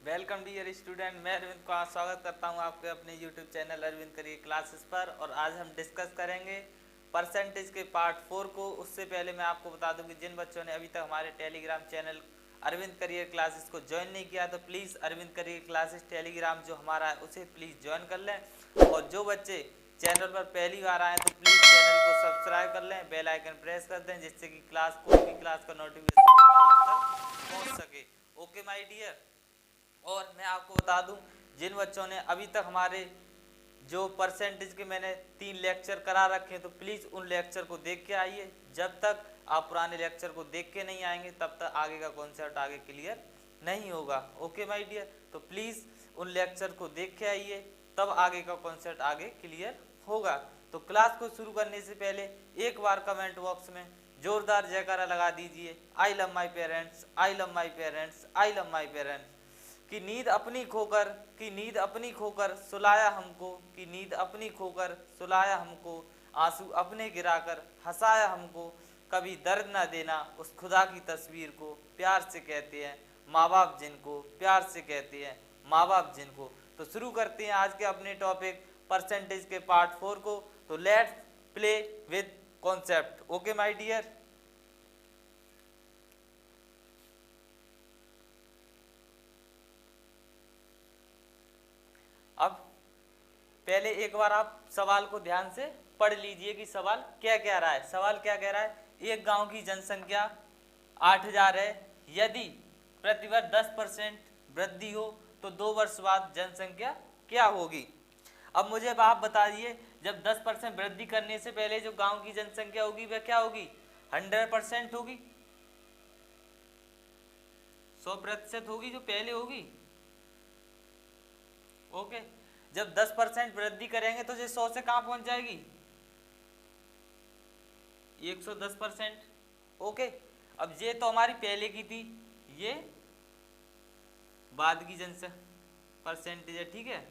Welcome dear student. मैं अरविंद को आज स्वागत करता हूं आपके अपने YouTube channel Arvind career classes पर। और आज हम डिस्कस करेंगे परसेंटेज के पार्ट 4 को। उससे पहले मैं आपको बता दूं कि जिन बच्चों ने अभी तक हमारे Telegram channel Arvind career classes को ज्वाइन नहीं किया तो please Arvind career classes Telegram जो हमारा है उसे प्लीज़ ज्वाइन कर लें। और जो बच्चे चैनल पर पहली बार आए तो प्लीज़ चैनल को सब्सक्राइब कर लें, बेल आइकन प्रेस कर दें, जिससे कि कोई भी क्लास का नोटिफिकेशन पहुँच सके। Okay my dear. और मैं आपको बता दूं, जिन बच्चों ने अभी तक हमारे जो परसेंटेज के मैंने 3 लेक्चर करा रखे हैं तो प्लीज़ उन लेक्चर को देख के आइए। जब तक आप पुराने लेक्चर को देख के नहीं आएंगे तब तक आगे का कॉन्सेप्ट आगे क्लियर नहीं होगा। ओके माय डियर, तो प्लीज़ उन लेक्चर को देख के आइए, तब आगे का कॉन्सेप्ट आगे क्लियर होगा। तो क्लास को शुरू करने से पहले एक बार कमेंट बॉक्स में जोरदार जयकारा लगा दीजिए, I love my parents, I love my parents, I love my parents. कि नींद अपनी खोकर सुलाया हमको, कि नींद अपनी खोकर सुलाया हमको, आंसू अपने गिराकर हंसाया हमको, कभी दर्द ना देना उस खुदा की तस्वीर को, प्यार से कहते हैं माँ बाप जिनको, प्यार से कहते हैं माँ बाप जिनको। तो शुरू करते हैं आज के अपने टॉपिक परसेंटेज के पार्ट 4 को। तो let's play with concept. Okay my dear. अब पहले एक बार आप सवाल को ध्यान से पढ़ लीजिए कि सवाल क्या कह रहा है। सवाल क्या कह रहा है, एक गांव की जनसंख्या 8000 है, यदि प्रतिवर्ष 10% वृद्धि हो तो 2 वर्ष बाद जनसंख्या क्या होगी। अब मुझे आप बता दिए, जब 10% वृद्धि करने से पहले जो गांव की जनसंख्या होगी वह क्या होगी, 100% होगी, 100% होगी जो पहले होगी। ओके, जब 10% वृद्धि करेंगे तो ये 100 से कहां पहुंच जाएगी, 110%। ओके, अब ये तो हमारी पहले की थी, ये बाद की जनसंख्या परसेंटेज है। ठीक है,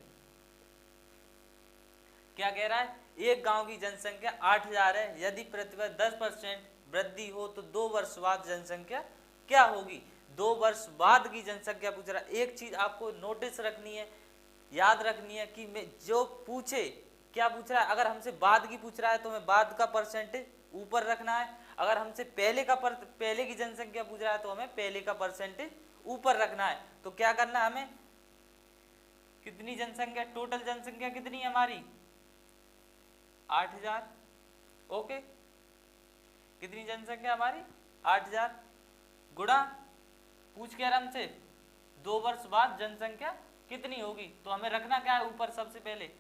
क्या कह रहा है, एक गांव की जनसंख्या 8000 है, यदि प्रतिवर्ष 10% वृद्धि हो तो 2 वर्ष बाद जनसंख्या क्या होगी। 2 वर्ष बाद की जनसंख्या पूछ रहा है। एक चीज आपको नोटिस रखनी है, याद रखनी है कि मैं जो पूछे क्या पूछ रहा है। अगर हमसे बाद की पूछ रहा है तो हमें बाद का परसेंटेज ऊपर रखना है, अगर हमसे पहले की जनसंख्या पूछ रहा है तो हमें पहले का परसेंटेज ऊपर रखना है। तो क्या करना है हमें, कितनी जनसंख्या, टोटल जनसंख्या कितनी है हमारी 8000। ओके, कितनी जनसंख्या हमारी 8000 गुणा पूछ के हमसे 2 वर्ष बाद जनसंख्या कितनी होगी। तो हमें रखना क्या है ऊपर, सबसे पहले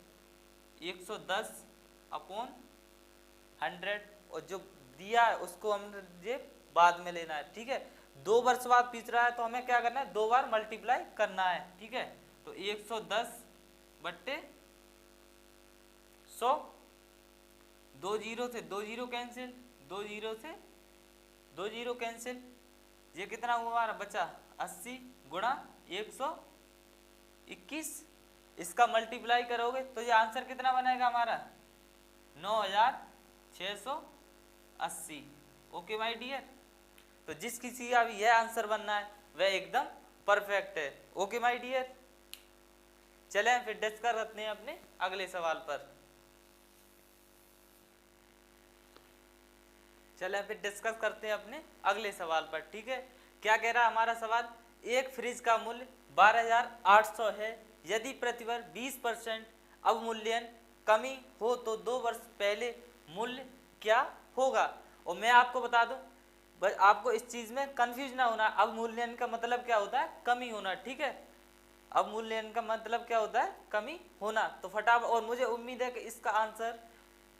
110/100, और जो दिया है उसको हम ये बाद में लेना है। ठीक है, 2 वर्ष बाद पूछ रहा है तो हमें क्या करना है, 2 बार मल्टीप्लाई करना है। ठीक है, तो 110/100, 2 जीरो से 2 जीरो कैंसिल, 2 जीरो से 2 जीरो कैंसिल, ये कितना हुआ हमारा बचा 80 गुणा 121। इसका मल्टीप्लाई करोगे तो ये आंसर कितना बनेगा हमारा 9680। ओके माय डियर, तो जिस किसी का भी यह आंसर बनना है वह एकदम परफेक्ट है। ओके माय डियर, चलें फिर डिस्कस करते हैं अपने अगले सवाल पर। चलें फिर डिस्कस करते हैं अपने अगले सवाल पर। ठीक है, क्या कह रहा है हमारा सवाल, एक फ्रिज का मूल्य 12800 है, यदि प्रतिवर्ष 20% अवमूल्यन कमी हो तो 2 वर्ष पहले मूल्य क्या होगा। और मैं आपको बता दूं, आपको इस चीज में कंफ्यूज ना होना, अवमूल्यन का मतलब क्या होता है, कमी होना। ठीक है, अवमूल्यन का मतलब क्या होता है, कमी होना। तो फटाफट, और मुझे उम्मीद है कि इसका आंसर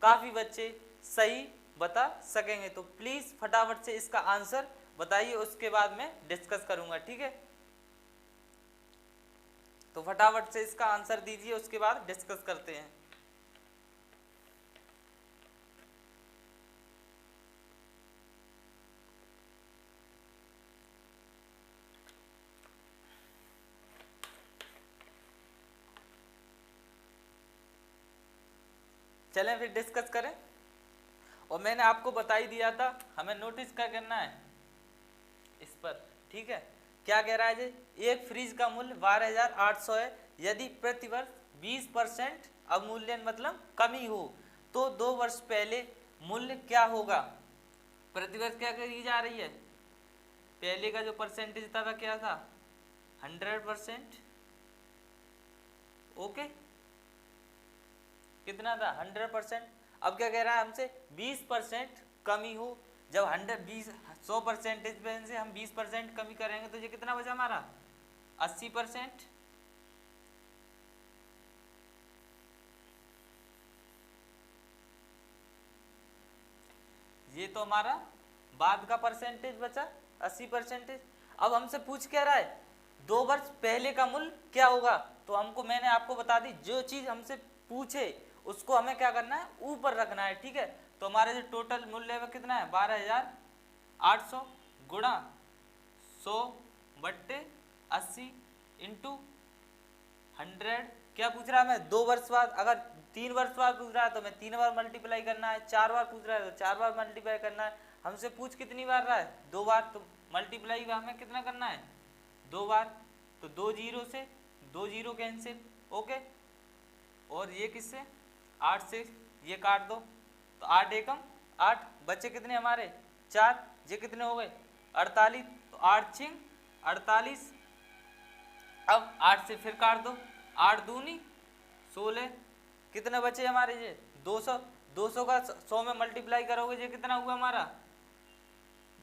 काफी बच्चे सही बता सकेंगे, तो प्लीज फटाफट से इसका आंसर बताइए, उसके बाद मैं डिस्कस करूंगा। ठीक है, तो फटाफट से इसका आंसर दीजिए, उसके बाद डिस्कस करते हैं। चलें फिर डिस्कस करें। और मैंने आपको बता ही दिया था, हमें नोटिस क्या करना है इस पर। ठीक है, क्या कह रहा है जी, एक फ्रिज का मूल्य 12,800 है। यदि प्रतिवर्ष 20% अवमूल्यन मतलब कमी हो तो 2 वर्ष पहले मूल्य क्या होगा। प्रतिवर्ष क्या करी जा रही है, पहले का जो परसेंटेज था वह क्या था 100%। ओके, कितना था 100%। अब क्या कह रहा है हमसे 20% कमी हो। जब 100% से हम 20% कमी करेंगे तो ये कितना बचा हमारा 80%। ये तो हमारा बाद का परसेंटेज बचा 80%। अब हमसे पूछ क्या रहा है 2 वर्ष पहले का मूल्य क्या होगा। तो हमको मैंने आपको बता दी जो चीज हमसे पूछे उसको हमें क्या करना है ऊपर रखना है। ठीक है, तो हमारे जो टोटल मूल्य है वह कितना है 12,800 गुणा 100/80 इंटू 100। क्या पूछ रहा है हमें 2 वर्ष बाद। अगर 3 वर्ष बाद पूछ रहा है तो हमें 3 बार मल्टीप्लाई करना है, 4 बार पूछ रहा है तो 4 बार मल्टीप्लाई करना है। हमसे पूछ कितनी बार रहा है 2 बार, तो मल्टीप्लाई हमें कितना करना है 2 बार। तो 2 जीरो से 2 जीरो कैंसिल। ओके, और ये किससे 8 से ये काट दो तो 8 एकम 8, बच्चे कितने हमारे 4, ये कितने हो गए 48। तो 8 छिंग 48। अब 8 से फिर काट दो, 8 दूनी 16, कितने बचे हमारे ये 200। 200 का 100 में मल्टीप्लाई करोगे ये कितना हुआ हमारा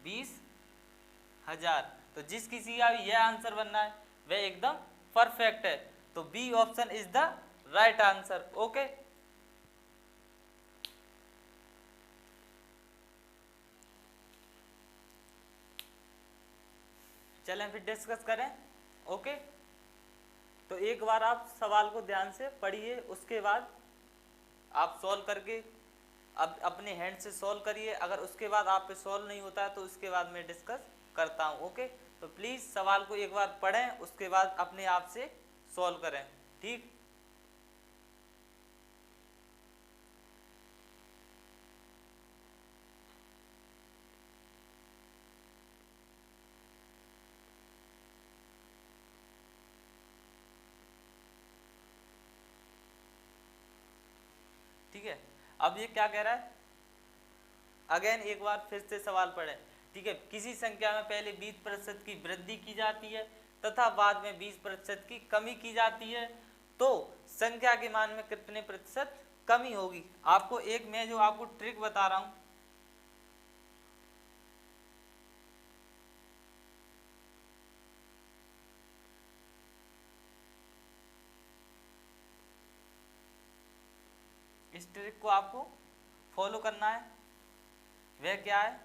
20,000। तो जिस किसी का भी यह आंसर बनना है वह एकदम परफेक्ट है। तो B option is the right answer. Okay, चलें फिर डिस्कस करें। ओके, तो एक बार आप सवाल को ध्यान से पढ़िए, उसके बाद आप सॉल्व करके अब अपने हैंड से सॉल्व करिए। अगर उसके बाद आप पे सॉल्व नहीं होता है तो उसके बाद मैं डिस्कस करता हूँ। ओके, तो प्लीज़ सवाल को एक बार पढ़ें, उसके बाद अपने आप से सॉल्व करें। ठीक, ठीक है। अब ये क्या कह रहा है, अगेन एक बार फिर से सवाल पढ़ें। ठीक है, किसी संख्या में पहले 20% की वृद्धि की जाती है तथा बाद में 20% की कमी की जाती है तो संख्या के मान में कितने प्रतिशत कमी होगी। आपको एक मैं जो आपको ट्रिक बता रहा हूं, इस ट्रिक को आपको फॉलो करना है। वह क्या है,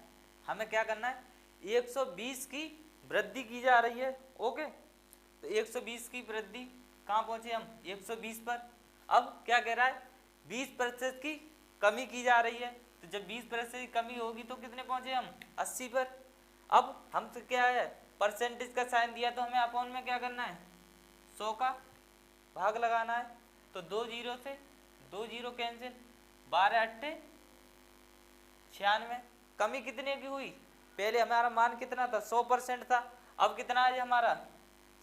हमें क्या करना है 120 की वृद्धि की जा रही है। ओके, तो 120 की वृद्धि कहाँ पहुंचे हम 120 पर। अब क्या कह रहा है 20% की कमी की जा रही है, तो जब 20% की कमी होगी तो कितने पहुंचे हम 80 पर। अब हमसे क्या है परसेंटेज का साइन दिया तो हमें अपॉन में क्या करना है 100 का भाग लगाना है। तो 2 जीरो से 2 जीरो कैंसिल, 12 अट्ठे 96। कमी कितने की हुई, पहले हमारा मान कितना था 100% था, अब कितना है हमारा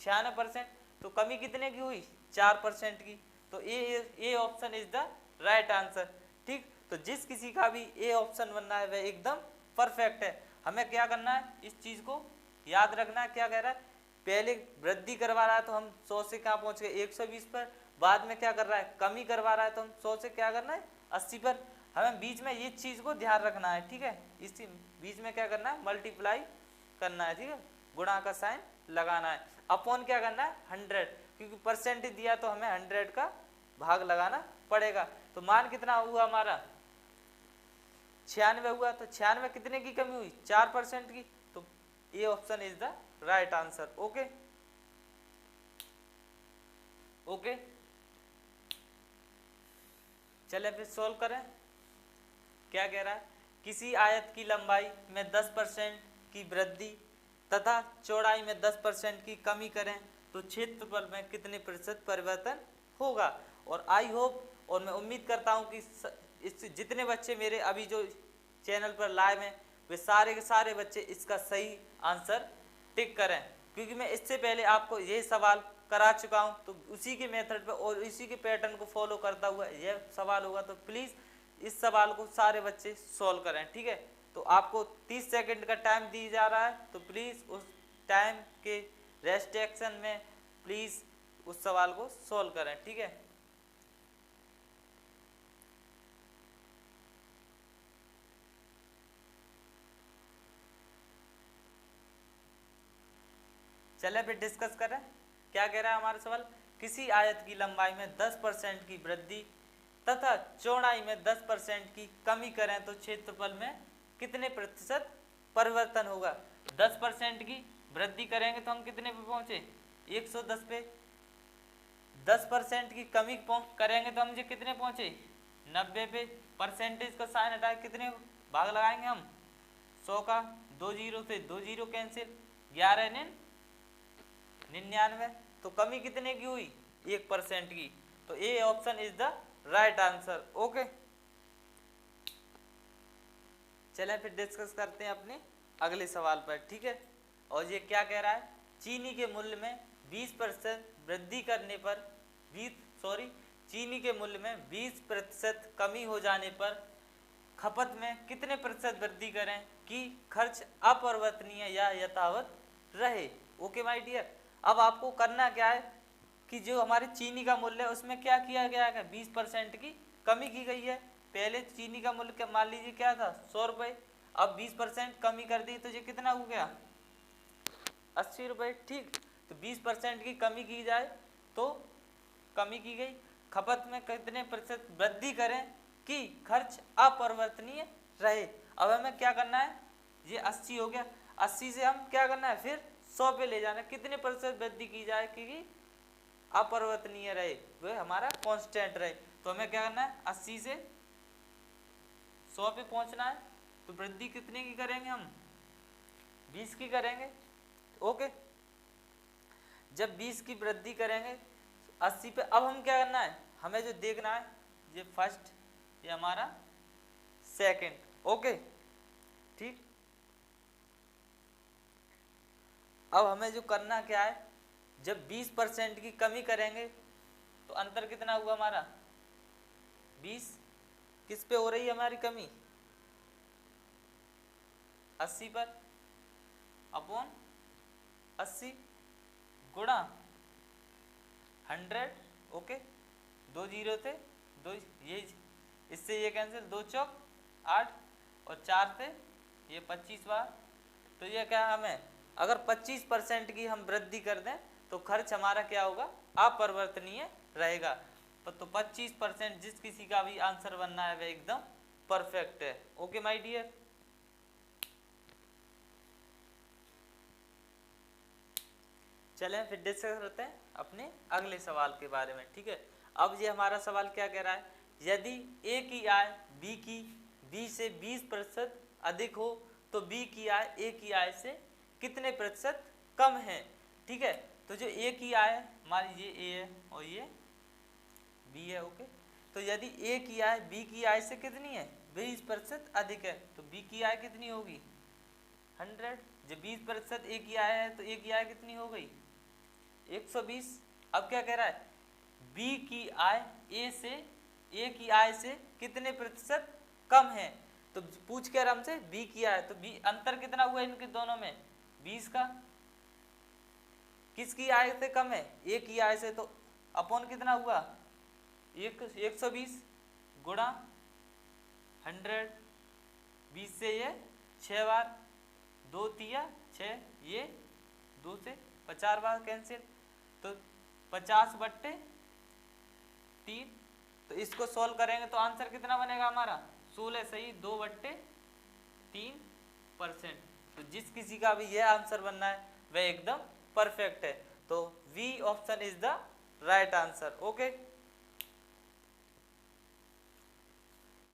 96%। तो कमी कितने की हुई 4% की। तो A option is the right answer. ठीक, तो जिस किसी का भी ए ऑप्शन बनना है वह एकदम परफेक्ट है। हमें क्या करना है इस चीज को याद रखना है। क्या कह रहा है पहले वृद्धि करवा रहा है तो हम 100 से कहाँ पहुंच गए 120 पर, बाद में क्या कर रहा है कमी करवा रहा है तो हम 100 से क्या करना है 80 पर। हमें बीच में ये चीज को ध्यान रखना है। ठीक है, इस बीच में क्या करना है मल्टीप्लाई करना है। ठीक है, गुणा का साइन लगाना है, अपॉन क्या करना है 100, क्योंकि परसेंटेज दिया तो हमें 100 का भाग लगाना पड़ेगा। तो मान कितना हुआ हमारा 96 हुआ। तो 96 कितने की कमी हुई 4% की। तो ये option is the right answer. Okay okay, चले फिर सॉल्व करें। क्या कह रहा है किसी आयत की लंबाई में 10% की वृद्धि तथा चौड़ाई में 10% की कमी करें तो क्षेत्रफल में कितने प्रतिशत परिवर्तन होगा। और आई होप और मैं उम्मीद करता हूं कि इस जितने बच्चे मेरे अभी जो चैनल पर लाइव हैं वे सारे के सारे बच्चे इसका सही आंसर टिक करें। क्योंकि मैं इससे पहले आपको ये सवाल करा चुका हूँ, तो उसी के मेथड पे और इसी के पैटर्न को फॉलो करता हुआ यह सवाल होगा। तो प्लीज़ इस सवाल को सारे बच्चे सॉल्व करें, ठीक है। तो आपको 30 सेकंड का टाइम दिया जा रहा है, तो प्लीज़ उस टाइम के रेस्ट्रिक्शन में प्लीज़ उस सवाल को सॉल्व करें, ठीक है। चले फिर डिस्कस करें। क्या कह रहा है हमारा सवाल, किसी आयत की लंबाई में 10% की वृद्धि तथा चौड़ाई में 10% की कमी करें तो क्षेत्रफल में कितने प्रतिशत परिवर्तन होगा। 10% की वृद्धि करेंगे तो हम कितने पे पहुंचे, 110 पे। 10% की कमी करेंगे तो हम जो कितने पहुंचे, 90 पे। परसेंटेज का साइन हटा कितने भाग लगाएंगे हम, 100 का। 2 जीरो से 2 जीरो कैंसिल, 11 99। तो कमी कितने की हुई, 1% की। तो A option is the right answer. Okay, चलें फिर डिस्कस करते हैं अपने अगले सवाल पर, ठीक है। और ये क्या कह रहा है, चीनी के मूल्य में 20% वृद्धि करने पर चीनी के मूल्य में 20% कमी हो जाने पर खपत में कितने प्रतिशत वृद्धि करें कि खर्च अपरिवर्तनीय या यथावत रहे। ओके माय डियर, अब आपको करना क्या है कि जो हमारे चीनी का मूल्य है उसमें क्या किया गया है, 20% की कमी की गई है। पहले चीनी का मूल्य मान लीजिए क्या था, 100 रुपये। अब 20% कमी कर दी तो ये कितना हो गया, 80 रुपये, ठीक। तो 20% की कमी की जाए तो कमी की गई, खपत में कितने प्रतिशत वृद्धि करें कि खर्च अपरिवर्तनीय रहे। अब हमें क्या करना है, ये 80 हो गया, 80 से हम क्या करना है फिर 100 पे ले जाना है, कितने प्रतिशत वृद्धि की जाए कि अपरिवर्तनीय रहे, वह हमारा कांस्टेंट रहे। तो हमें क्या करना है, 80 से 100 पे पहुंचना है। तो वृद्धि कितने की करेंगे हम, 20 की करेंगे। ओके, जब 20 की वृद्धि करेंगे 80 पे, अब हम क्या करना है, हमें जो देखना है ये फर्स्ट, ये हमारा सेकंड। ओके, ठीक। अब हमें जो करना क्या है, जब 20% की कमी करेंगे तो अंतर कितना हुआ हमारा, 20। किस पे हो रही है हमारी कमी, 80 पर, अपॉन 80 गुणा 100। ओके, 2 जीरो थे, 2 ये इससे ये कैंसिल, 2 चौक 8 और 4 थे ये 25 बार। तो ये क्या, हमें अगर 25% की हम वृद्धि कर दें तो खर्च हमारा क्या होगा, अपरिवर्तनीय रहेगा। तो 25% जिस किसी का भी आंसर बनना है वह एकदम परफेक्ट है। ओके माय डियर, चलें फिर डिस्कस करते हैं अपने अगले सवाल के बारे में, ठीक है। अब ये हमारा सवाल क्या कह रहा है, यदि ए की आय बी से 20% अधिक हो तो बी की आय ए की आय से कितने प्रतिशत कम है, ठीक है। तो जो ए की आय मान लीजिए ए है और ये बी है। ओके, तो यदि ए की आय बी की आय से कितनी है, 20% अधिक है, तो बी की आय कितनी होगी, 100। जब 20% ए की आय है तो ए की आय कितनी हो गई, 120। अब क्या कह रहा है, बी की आय ए की आय से कितने प्रतिशत कम है। तो पूछ के हमसे बी की आय, तो बी अंतर कितना हुआ इनके दोनों में, 20 का। किसकी आय से कम है, ए की आय से, तो अपॉन कितना हुआ, 120 गुणा 100। 20 से ये 6 बार, 2 तिया 6, ये 2 से 50 बार कैंसिल, तो 50/3। तो इसको सॉल्व करेंगे तो आंसर कितना बनेगा हमारा, 16 सही 2/3%। तो जिस किसी का भी यह आंसर बनना है वह एकदम परफेक्ट है। तो B option is the right answer. Okay.